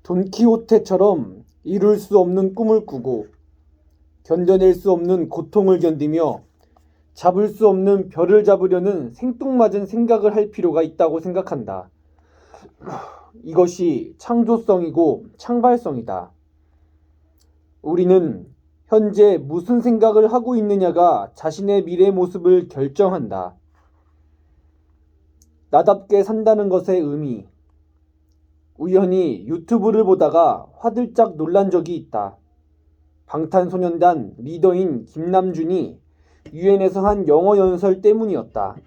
돈키호테처럼 이룰 수 없는 꿈을 꾸고 견뎌낼 수 없는 고통을 견디며 잡을 수 없는 별을 잡으려는 생뚱맞은 생각을 할 필요가 있다고 생각한다. 이것이 창조성이고 창발성이다. 우리는 현재 무슨 생각을 하고 있느냐가 자신의 미래 모습을 결정한다. 나답게 산다는 것의 의미. 우연히 유튜브를 보다가 화들짝 놀란 적이 있다. 방탄소년단 리더인 김남준이 유엔에서 한 영어 연설 때문이었다.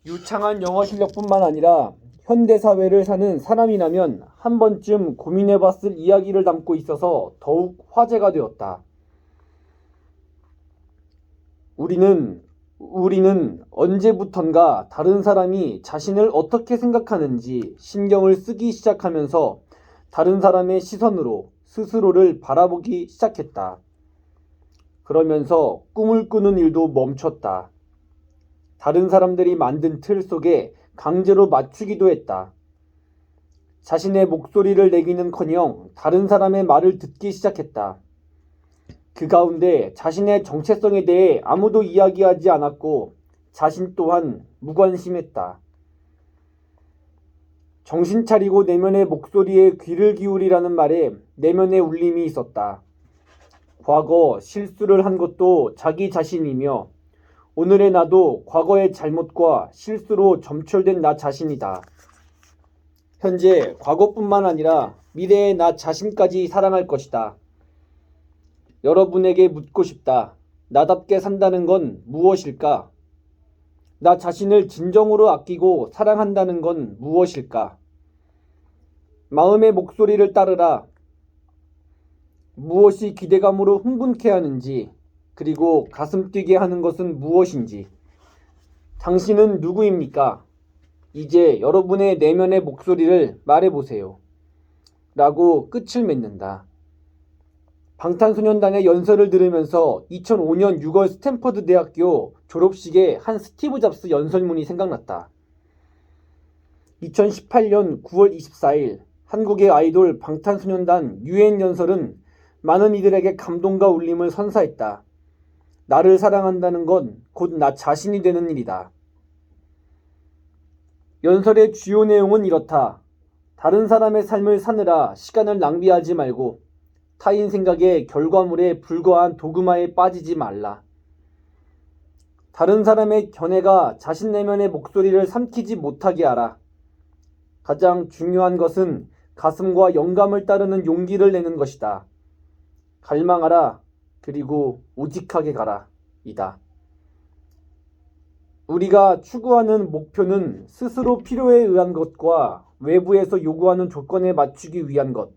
유창한 영어 실력뿐만 아니라 현대사회를 사는 사람이라면 한 번쯤 고민해봤을 이야기를 담고 있어서 더욱 화제가 되었다. 우리는 언제부턴가 다른 사람이 자신을 어떻게 생각하는지 신경을 쓰기 시작하면서 다른 사람의 시선으로 스스로를 바라보기 시작했다. 그러면서 꿈을 꾸는 일도 멈췄다. 다른 사람들이 만든 틀 속에 강제로 맞추기도 했다. 자신의 목소리를 내기는커녕 다른 사람의 말을 듣기 시작했다. 그 가운데 자신의 정체성에 대해 아무도 이야기하지 않았고 자신 또한 무관심했다. 정신 차리고 내면의 목소리에 귀를 기울이라는 말에 내면의 울림이 있었다. 과거 실수를 한 것도 자기 자신이며 오늘의 나도 과거의 잘못과 실수로 점철된 나 자신이다. 현재 과거뿐만 아니라 미래의 나 자신까지 사랑할 것이다. 여러분에게 묻고 싶다. 나답게 산다는 건 무엇일까? 나 자신을 진정으로 아끼고 사랑한다는 건 무엇일까? 마음의 목소리를 따르라. 무엇이 기대감으로 흥분케 하는지, 그리고 가슴 뛰게 하는 것은 무엇인지. 당신은 누구입니까? 이제 여러분의 내면의 목소리를 말해보세요. 라고 끝을 맺는다. 방탄소년단의 연설을 들으면서 2005년 6월 스탠퍼드 대학교 졸업식에 한 스티브 잡스 연설문이 생각났다. 2018년 9월 24일 한국의 아이돌 방탄소년단 유엔 연설은 많은 이들에게 감동과 울림을 선사했다. 나를 사랑한다는 건 곧 나 자신이 되는 일이다. 연설의 주요 내용은 이렇다. 다른 사람의 삶을 사느라 시간을 낭비하지 말고 타인 생각의 결과물에 불과한 도그마에 빠지지 말라. 다른 사람의 견해가 자신 내면의 목소리를 삼키지 못하게 하라. 가장 중요한 것은 가슴과 영감을 따르는 용기를 내는 것이다. 갈망하라. 그리고 우직하게 가라. 이다. 우리가 추구하는 목표는 스스로 필요에 의한 것과 외부에서 요구하는 조건에 맞추기 위한 것,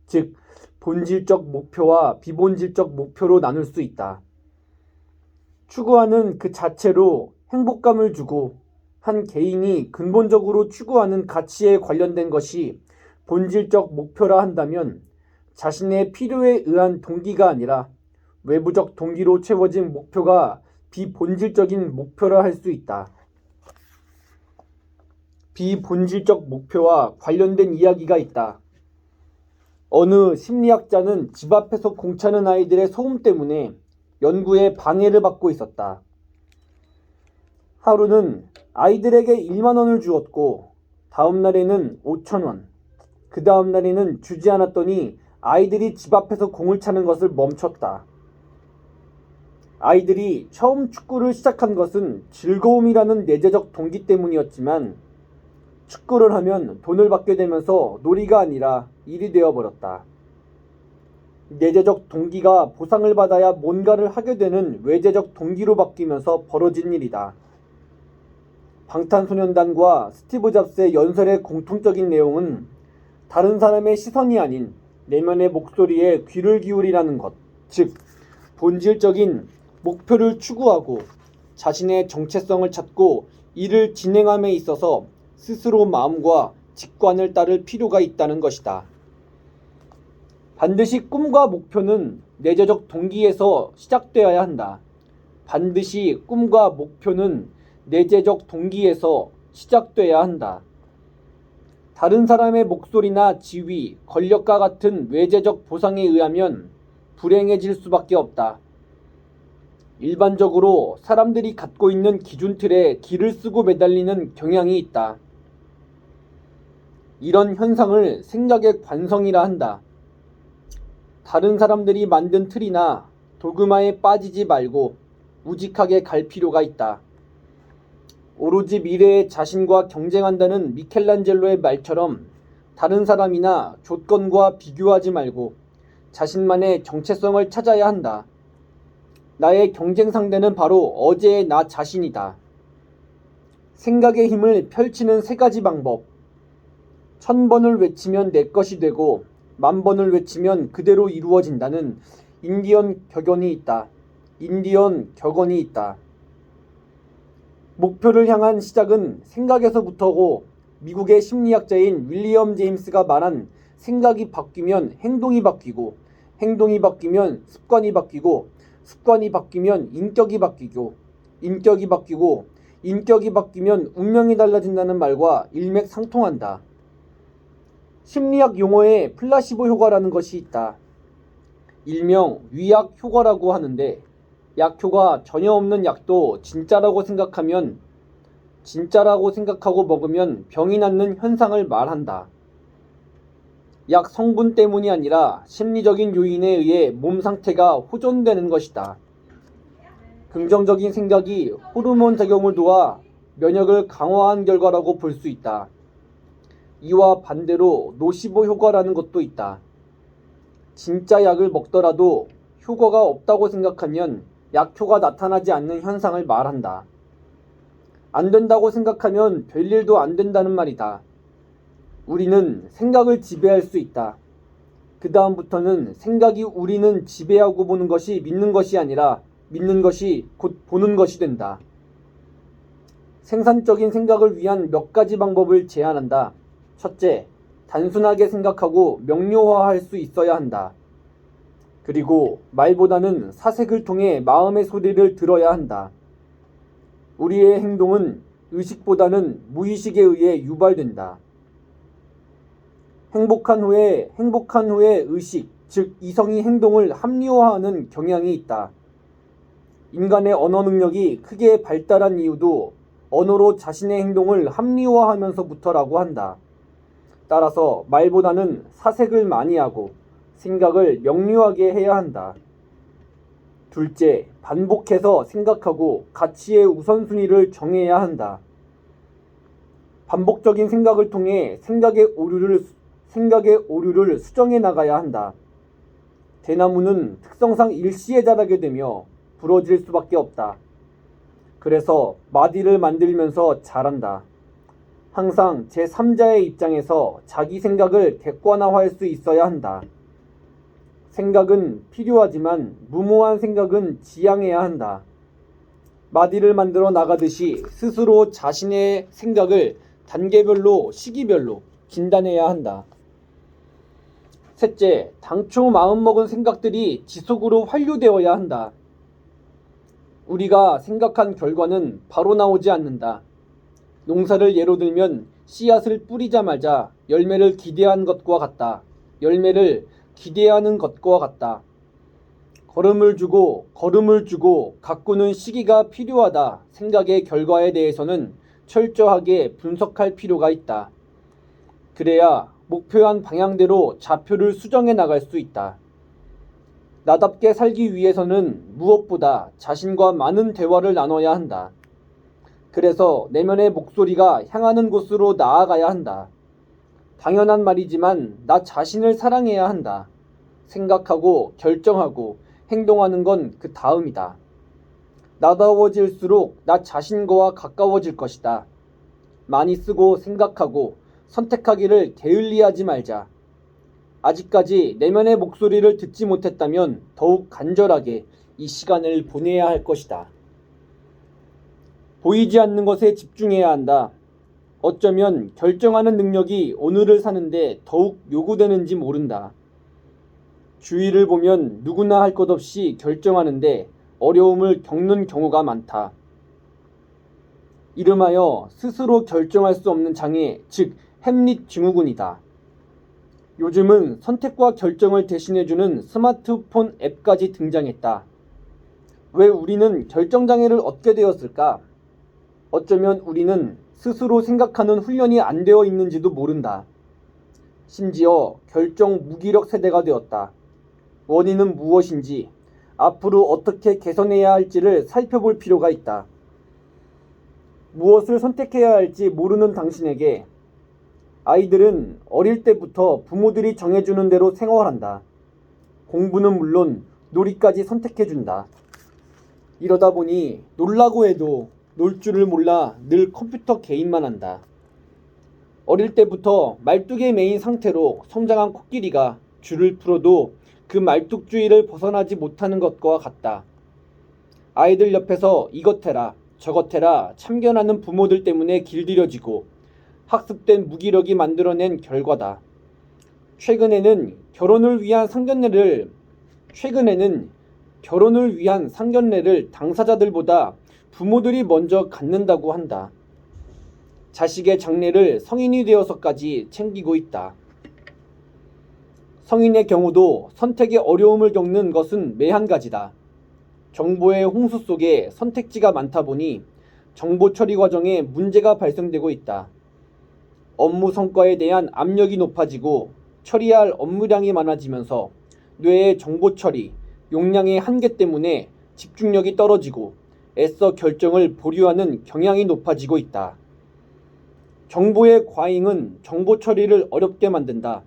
즉 본질적 목표와 비본질적 목표로 나눌 수 있다. 추구하는 그 자체로 행복감을 주고 한 개인이 근본적으로 추구하는 가치에 관련된 것이 본질적 목표라 한다면 자신의 필요에 의한 동기가 아니라 외부적 동기로 채워진 목표가 비본질적인 목표라 할 수 있다. 비본질적 목표와 관련된 이야기가 있다. 어느 심리학자는 집 앞에서 공차는 아이들의 소음 때문에 연구에 방해를 받고 있었다. 하루는 아이들에게 1만 원을 주었고 다음 날에는 5천 원, 그 다음 날에는 주지 않았더니 아이들이 집 앞에서 공을 차는 것을 멈췄다. 아이들이 처음 축구를 시작한 것은 즐거움이라는 내재적 동기 때문이었지만 축구를 하면 돈을 받게 되면서 놀이가 아니라 일이 되어버렸다. 내재적 동기가 보상을 받아야 뭔가를 하게 되는 외재적 동기로 바뀌면서 벌어진 일이다. 방탄소년단과 스티브 잡스의 연설의 공통적인 내용은 다른 사람의 시선이 아닌 내면의 목소리에 귀를 기울이라는 것, 즉 본질적인 목표를 추구하고 자신의 정체성을 찾고 이를 진행함에 있어서 스스로 마음과 직관을 따를 필요가 있다는 것이다. 반드시 꿈과 목표는 내재적 동기에서 시작되어야 한다. 반드시 꿈과 목표는 내재적 동기에서 시작돼야 한다. 다른 사람의 목소리나 지위, 권력과 같은 외재적 보상에 의하면 불행해질 수밖에 없다. 일반적으로 사람들이 갖고 있는 기준틀에 기를 쓰고 매달리는 경향이 있다. 이런 현상을 생각의 관성이라 한다. 다른 사람들이 만든 틀이나 도그마에 빠지지 말고 우직하게 갈 필요가 있다. 오로지 미래의 자신과 경쟁한다는 미켈란젤로의 말처럼 다른 사람이나 조건과 비교하지 말고 자신만의 정체성을 찾아야 한다. 나의 경쟁 상대는 바로 어제의 나 자신이다. 생각의 힘을 펼치는 세 가지 방법. 1000번을 외치면 내 것이 되고 10,000번을 외치면 그대로 이루어진다는 인디언 격언이 있다. 목표를 향한 시작은 생각에서부터고 미국의 심리학자인 윌리엄 제임스가 말한 생각이 바뀌면 행동이 바뀌고 행동이 바뀌면 습관이 바뀌고 습관이 바뀌면 인격이 바뀌고 인격이 바뀌고 인격이 바뀌면 운명이 달라진다는 말과 일맥상통한다. 심리학 용어에 플라시보 효과라는 것이 있다. 일명 위약 효과라고 하는데 약효가 전혀 없는 약도 진짜라고 생각하고 먹으면 병이 낫는 현상을 말한다. 약 성분 때문이 아니라 심리적인 요인에 의해 몸 상태가 호전되는 것이다. 긍정적인 생각이 호르몬 작용을 도와 면역을 강화한 결과라고 볼 수 있다. 이와 반대로 노시보 효과라는 것도 있다. 진짜 약을 먹더라도 효과가 없다고 생각하면 약효가 나타나지 않는 현상을 말한다. 안 된다고 생각하면 별일도 안 된다는 말이다. 우리는 생각을 지배할 수 있다. 그 다음부터는 생각이 우리는 지배하고 보는 것이 믿는 것이 아니라 믿는 것이 곧 보는 것이 된다. 생산적인 생각을 위한 몇 가지 방법을 제안한다. 첫째, 단순하게 생각하고 명료화할 수 있어야 한다. 그리고 말보다는 사색을 통해 마음의 소리를 들어야 한다. 우리의 행동은 의식보다는 무의식에 의해 유발된다. 행복한 후에 의식, 즉 이성이 행동을 합리화하는 경향이 있다. 인간의 언어 능력이 크게 발달한 이유도 언어로 자신의 행동을 합리화하면서부터라고 한다. 따라서 말보다는 사색을 많이 하고 생각을 명료하게 해야 한다. 둘째, 반복해서 생각하고 가치의 우선순위를 정해야 한다. 반복적인 생각을 통해 생각의 오류를 수정해 나가야 한다. 대나무는 특성상 일시에 자라게 되며 부러질 수밖에 없다. 그래서 마디를 만들면서 자란다. 항상 제3자의 입장에서 자기 생각을 객관화할 수 있어야 한다. 생각은 필요하지만 무모한 생각은 지양해야 한다. 마디를 만들어 나가듯이 스스로 자신의 생각을 단계별로, 시기별로 진단해야 한다. 셋째, 당초 마음먹은 생각들이 지속으로 환류되어야 한다. 우리가 생각한 결과는 바로 나오지 않는다. 농사를 예로 들면 씨앗을 뿌리자마자 열매를 기대하는 것과 같다. 걸음을 주고 가꾸는 시기가 필요하다. 생각의 결과에 대해서는 철저하게 분석할 필요가 있다. 그래야 목표한 방향대로 좌표를 수정해 나갈 수 있다. 나답게 살기 위해서는 무엇보다 자신과 많은 대화를 나눠야 한다. 그래서 내면의 목소리가 향하는 곳으로 나아가야 한다. 당연한 말이지만 나 자신을 사랑해야 한다. 생각하고 결정하고 행동하는 건 그 다음이다. 나다워질수록 나 자신과와 가까워질 것이다. 많이 쓰고 생각하고 선택하기를 게을리하지 말자. 아직까지 내면의 목소리를 듣지 못했다면 더욱 간절하게 이 시간을 보내야 할 것이다. 보이지 않는 것에 집중해야 한다. 어쩌면 결정하는 능력이 오늘을 사는데 더욱 요구되는지 모른다. 주위를 보면 누구나 할 것 없이 결정하는데 어려움을 겪는 경우가 많다. 이름하여 스스로 결정할 수 없는 장애, 즉 햄릿 증후군이다. 요즘은 선택과 결정을 대신해주는 스마트폰 앱까지 등장했다. 왜 우리는 결정장애를 얻게 되었을까? 어쩌면 우리는 스스로 생각하는 훈련이 안 되어 있는지도 모른다. 심지어 결정 무기력 세대가 되었다. 원인은 무엇인지, 앞으로 어떻게 개선해야 할지를 살펴볼 필요가 있다. 무엇을 선택해야 할지 모르는 당신에게 아이들은 어릴 때부터 부모들이 정해주는 대로 생활한다. 공부는 물론 놀이까지 선택해준다. 이러다 보니 놀라고 해도 놀 줄을 몰라 늘 컴퓨터 게임만 한다. 어릴 때부터 말뚝의 메인 상태로 성장한 코끼리가 줄을 풀어도 그 말뚝주의를 벗어나지 못하는 것과 같다. 아이들 옆에서 이것 해라 저것 해라 참견하는 부모들 때문에 길들여지고 학습된 무기력이 만들어낸 결과다. 최근에는 결혼을 위한 상견례를 당사자들보다 부모들이 먼저 갖는다고 한다. 자식의 장래를 성인이 되어서까지 챙기고 있다. 성인의 경우도 선택의 어려움을 겪는 것은 매한 가지다. 정보의 홍수 속에 선택지가 많다 보니 정보 처리 과정에 문제가 발생되고 있다. 업무 성과에 대한 압력이 높아지고 처리할 업무량이 많아지면서 뇌의 정보 처리, 용량의 한계 때문에 집중력이 떨어지고 애써 결정을 보류하는 경향이 높아지고 있다. 정보의 과잉은 정보 처리를 어렵게 만든다.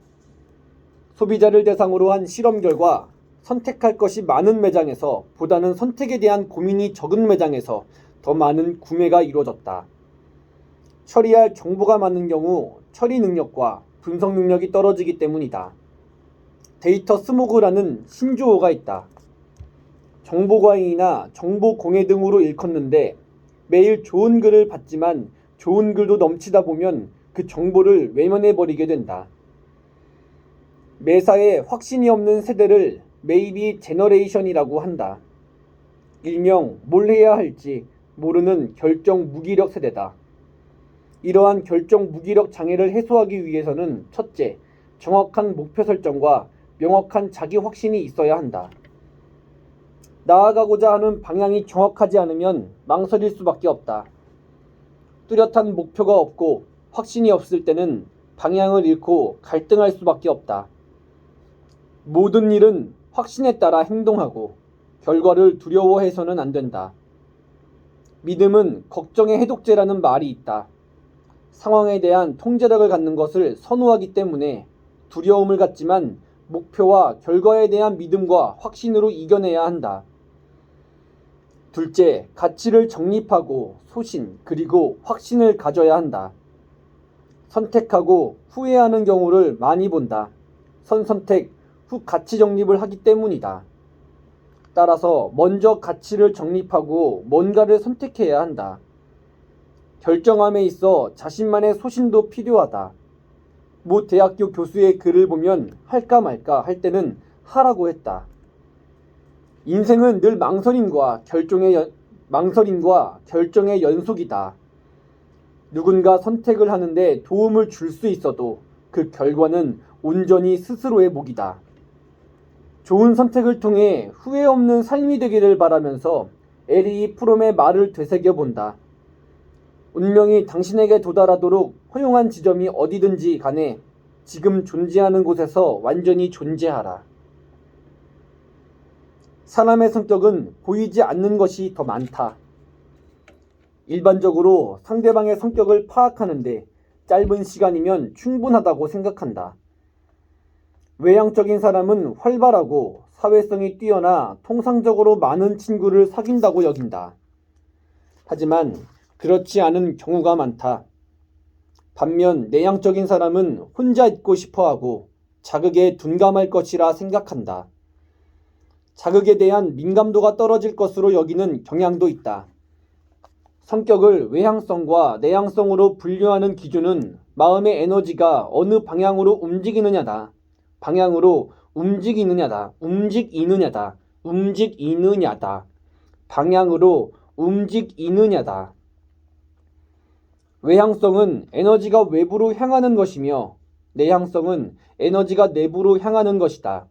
소비자를 대상으로 한 실험 결과 선택할 것이 많은 매장에서 보다는 선택에 대한 고민이 적은 매장에서 더 많은 구매가 이루어졌다. 처리할 정보가 많은 경우 처리 능력과 분석 능력이 떨어지기 때문이다. 데이터 스모그라는 신조어가 있다. 정보 과잉이나 정보 공해 등으로 일컫는데 매일 좋은 글을 봤지만 좋은 글도 넘치다 보면 그 정보를 외면해버리게 된다. 매사에 확신이 없는 세대를 메이비 제너레이션이라고 한다. 일명 뭘 해야 할지 모르는 결정 무기력 세대다. 이러한 결정 무기력 장애를 해소하기 위해서는 첫째, 정확한 목표 설정과 명확한 자기 확신이 있어야 한다. 나아가고자 하는 방향이 정확하지 않으면 망설일 수밖에 없다. 뚜렷한 목표가 없고 확신이 없을 때는 방향을 잃고 갈등할 수밖에 없다. 모든 일은 확신에 따라 행동하고 결과를 두려워해서는 안 된다. 믿음은 걱정의 해독제라는 말이 있다. 상황에 대한 통제력을 갖는 것을 선호하기 때문에 두려움을 갖지만 목표와 결과에 대한 믿음과 확신으로 이겨내야 한다. 둘째, 가치를 정립하고 소신 그리고 확신을 가져야 한다. 선택하고 후회하는 경우를 많이 본다. 선택 후 가치 정립을 하기 때문이다. 따라서 먼저 가치를 정립하고 뭔가를 선택해야 한다. 결정함에 있어 자신만의 소신도 필요하다. 모 대학교 교수의 글을 보면 할까 말까 할 때는 하라고 했다. 인생은 늘 망설임과 결정의 연속이다. 누군가 선택을 하는데 도움을 줄 수 있어도 그 결과는 온전히 스스로의 몫이다. 좋은 선택을 통해 후회 없는 삶이 되기를 바라면서 에리 프롬의 말을 되새겨본다. 운명이 당신에게 도달하도록 허용한 지점이 어디든지 간에 지금 존재하는 곳에서 완전히 존재하라. 사람의 성격은 보이지 않는 것이 더 많다. 일반적으로 상대방의 성격을 파악하는데 짧은 시간이면 충분하다고 생각한다. 외향적인 사람은 활발하고 사회성이 뛰어나 통상적으로 많은 친구를 사귄다고 여긴다. 하지만 그렇지 않은 경우가 많다. 반면 내향적인 사람은 혼자 있고 싶어하고 자극에 둔감할 것이라 생각한다. 자극에 대한 민감도가 떨어질 것으로 여기는 경향도 있다. 성격을 외향성과 내향성으로 분류하는 기준은 마음의 에너지가 어느 방향으로 움직이느냐다. 방향으로 움직이느냐다. 방향으로 움직이느냐다. 외향성은 에너지가 외부로 향하는 것이며 내향성은 에너지가 내부로 향하는 것이다.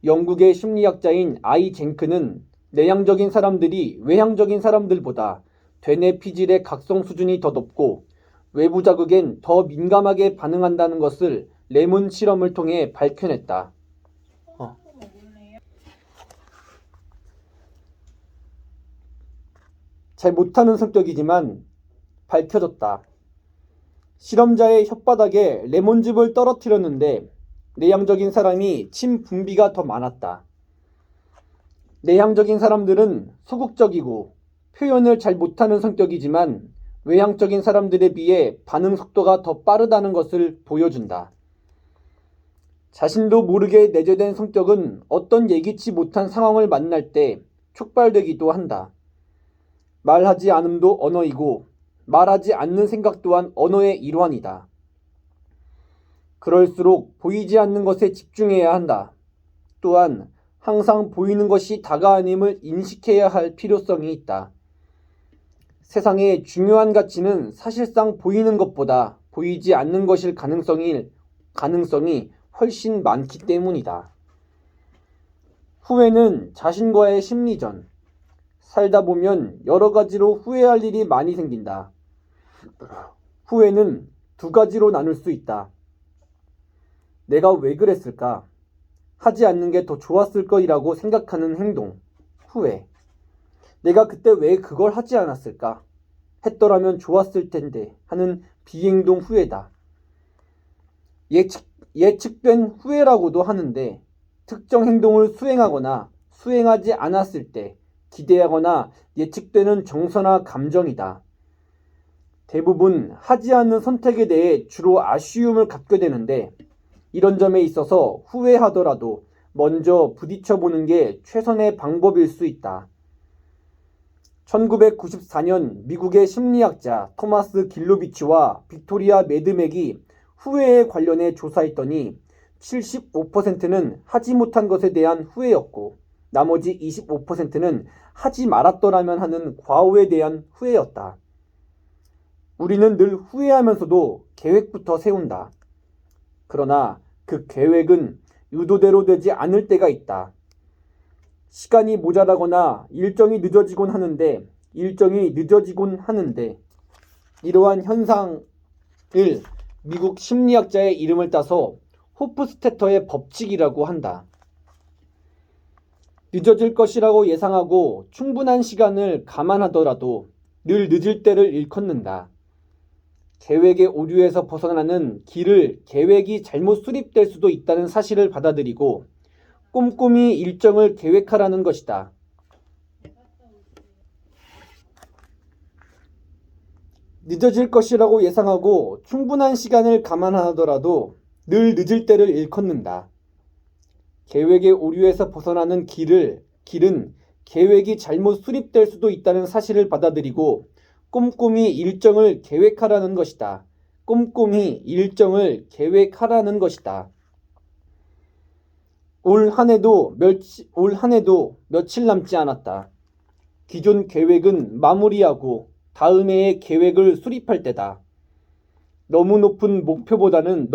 영국의 심리학자인 아이 젠크는 내향적인 사람들이 외향적인 사람들보다 되뇌 피질의 각성 수준이 더 높고 외부 자극엔 더 민감하게 반응한다는 것을 레몬 실험을 통해 밝혀냈다. 잘 못하는 성격이지만 밝혀졌다. 실험자의 혓바닥에 레몬즙을 떨어뜨렸는데 내향적인 사람이 침 분비가 더 많았다. 내향적인 사람들은 소극적이고 표현을 잘 못하는 성격이지만 외향적인 사람들에 비해 반응 속도가 더 빠르다는 것을 보여준다. 자신도 모르게 내재된 성격은 어떤 예기치 못한 상황을 만날 때 촉발되기도 한다. 말하지 않음도 언어이고 말하지 않는 생각 또한 언어의 일환이다. 그럴수록 보이지 않는 것에 집중해야 한다. 또한 항상 보이는 것이 다가 아님을 인식해야 할 필요성이 있다. 세상의 중요한 가치는 사실상 보이는 것보다 보이지 않는 것일 가능성이 훨씬 많기 때문이다. 후회는 자신과의 심리전. 살다 보면 여러 가지로 후회할 일이 많이 생긴다. 후회는 두 가지로 나눌 수 있다. 내가 왜 그랬을까? 하지 않는 게 더 좋았을 거이라고 생각하는 행동, 후회. 내가 그때 왜 그걸 하지 않았을까? 했더라면 좋았을 텐데 하는 비행동 후회다. 예측된 후회라고도 하는데 특정 행동을 수행하거나 수행하지 않았을 때 기대하거나 예측되는 정서나 감정이다. 대부분 하지 않는 선택에 대해 주로 아쉬움을 갖게 되는데 이런 점에 있어서 후회하더라도 먼저 부딪혀보는 게 최선의 방법일 수 있다. 1994년 미국의 심리학자 토마스 길로비치와 빅토리아 매드맥이 후회에 관련해 조사했더니 75%는 하지 못한 것에 대한 후회였고 나머지 25%는 하지 말았더라면 하는 과오에 대한 후회였다. 우리는 늘 후회하면서도 계획부터 세운다. 그러나 그 계획은 의도대로 되지 않을 때가 있다. 시간이 모자라거나 일정이 늦어지곤 하는데 이러한 현상을 미국 심리학자의 이름을 따서 호프스테터의 법칙이라고 한다. 늦어질 것이라고 예상하고 충분한 시간을 감안하더라도 늘 늦을 때를 일컫는다. 계획의 오류에서 벗어나는 길을 계획이 잘못 수립될 수도 있다는 사실을 받아들이고 꼼꼼히 일정을 계획하라는 것이다. 늦어질 것이라고 예상하고 충분한 시간을 감안하더라도 늘 늦을 때를 일컫는다. 계획의 오류에서 벗어나는 길은 계획이 잘못 수립될 수도 있다는 사실을 받아들이고 꼼꼼히 일정을 계획하라는 것이다. 꼼꼼히 일정을 계획하라는 것이다. 올 한 해도 며칠 남지 않았다. 기존 계획은 마무리하고 다음 해의 계획을 수립할 때다. 너무 높은 목표보다는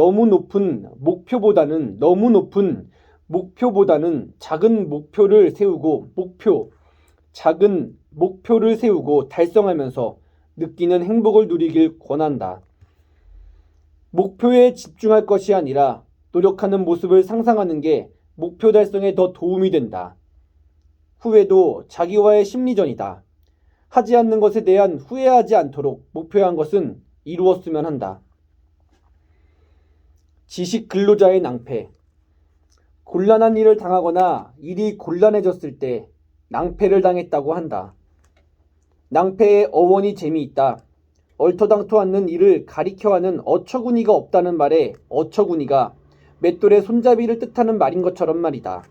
작은 목표를 세우고 달성하면서 느끼는 행복을 누리길 권한다. 목표에 집중할 것이 아니라 노력하는 모습을 상상하는 게 목표 달성에 더 도움이 된다. 후회도 자기와의 심리전이다. 하지 않는 것에 대한 후회하지 않도록 목표한 것은 이루었으면 한다. 지식 근로자의 낭패. 곤란한 일을 당하거나 일이 곤란해졌을 때 낭패를 당했다고 한다. 낭패의 어원이 재미있다. 얼토당토 않는 일을 가리켜하는 어처구니가 없다는 말에 어처구니가 맷돌의 손잡이를 뜻하는 말인 것처럼 말이다.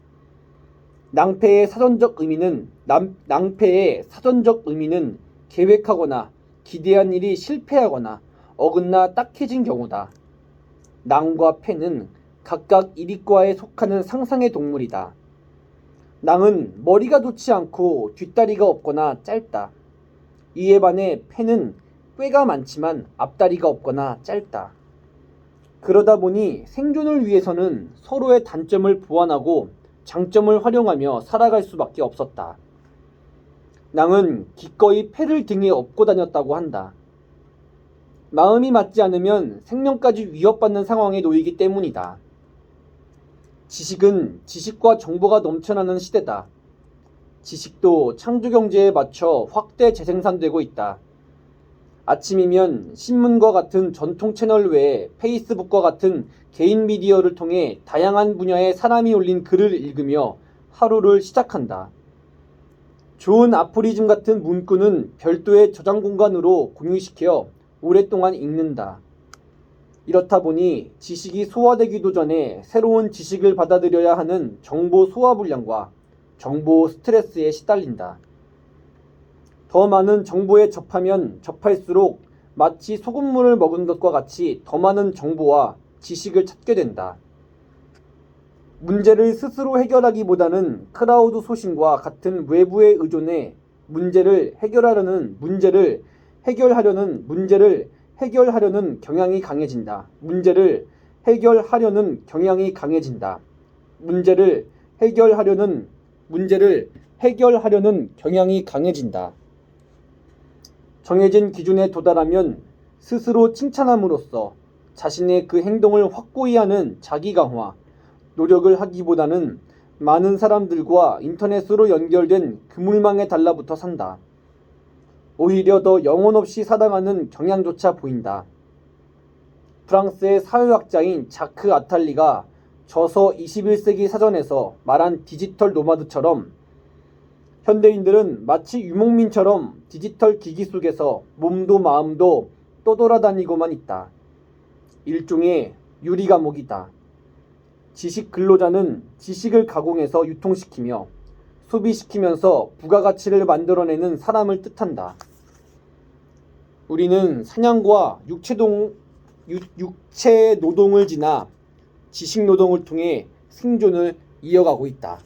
낭패의 사전적 의미는 계획하거나 기대한 일이 실패하거나 어긋나 딱해진 경우다. 낭과 패는 각각 이리과에 속하는 상상의 동물이다. 낭은 머리가 좋지 않고 뒷다리가 없거나 짧다. 이에 반해 패는 꾀가 많지만 앞다리가 없거나 짧다. 그러다 보니 생존을 위해서는 서로의 단점을 보완하고 장점을 활용하며 살아갈 수밖에 없었다. 낭은 기꺼이 패를 등에 업고 다녔다고 한다. 마음이 맞지 않으면 생명까지 위협받는 상황에 놓이기 때문이다. 지식은 지식과 정보가 넘쳐나는 시대다. 지식도 창조경제에 맞춰 확대 재생산되고 있다. 아침이면 신문과 같은 전통 채널 외에 페이스북과 같은 개인 미디어를 통해 다양한 분야의 사람이 올린 글을 읽으며 하루를 시작한다. 좋은 아포리즘 같은 문구는 별도의 저장 공간으로 공유시켜 오랫동안 읽는다. 이렇다 보니 지식이 소화되기도 전에 새로운 지식을 받아들여야 하는 정보 소화 불량과 정보 스트레스에 시달린다. 더 많은 정보에 접하면 접할수록 마치 소금물을 먹은 것과 같이 더 많은 정보와 지식을 찾게 된다. 문제를 스스로 해결하기보다는 크라우드 소싱과 같은 외부의 의존에 문제를 해결하려는 경향이 강해진다. 문제를 해결하려는 경향이 강해진다. 정해진 기준에 도달하면 스스로 칭찬함으로써 자신의 그 행동을 확고히 하는 자기 강화, 노력을 하기보다는 많은 사람들과 인터넷으로 연결된 그물망에 달라붙어 산다. 오히려 더 영혼 없이 살아가는 경향조차 보인다. 프랑스의 사회학자인 자크 아탈리가 저서 21세기 사전에서 말한 디지털 노마드처럼 현대인들은 마치 유목민처럼 디지털 기기 속에서 몸도 마음도 떠돌아다니고만 있다. 일종의 유리감옥이다. 지식 근로자는 지식을 가공해서 유통시키며 소비시키면서 부가가치를 만들어내는 사람을 뜻한다. 우리는 사냥과 육체 노동을 지나 지식 노동을 통해 생존을 이어가고 있다.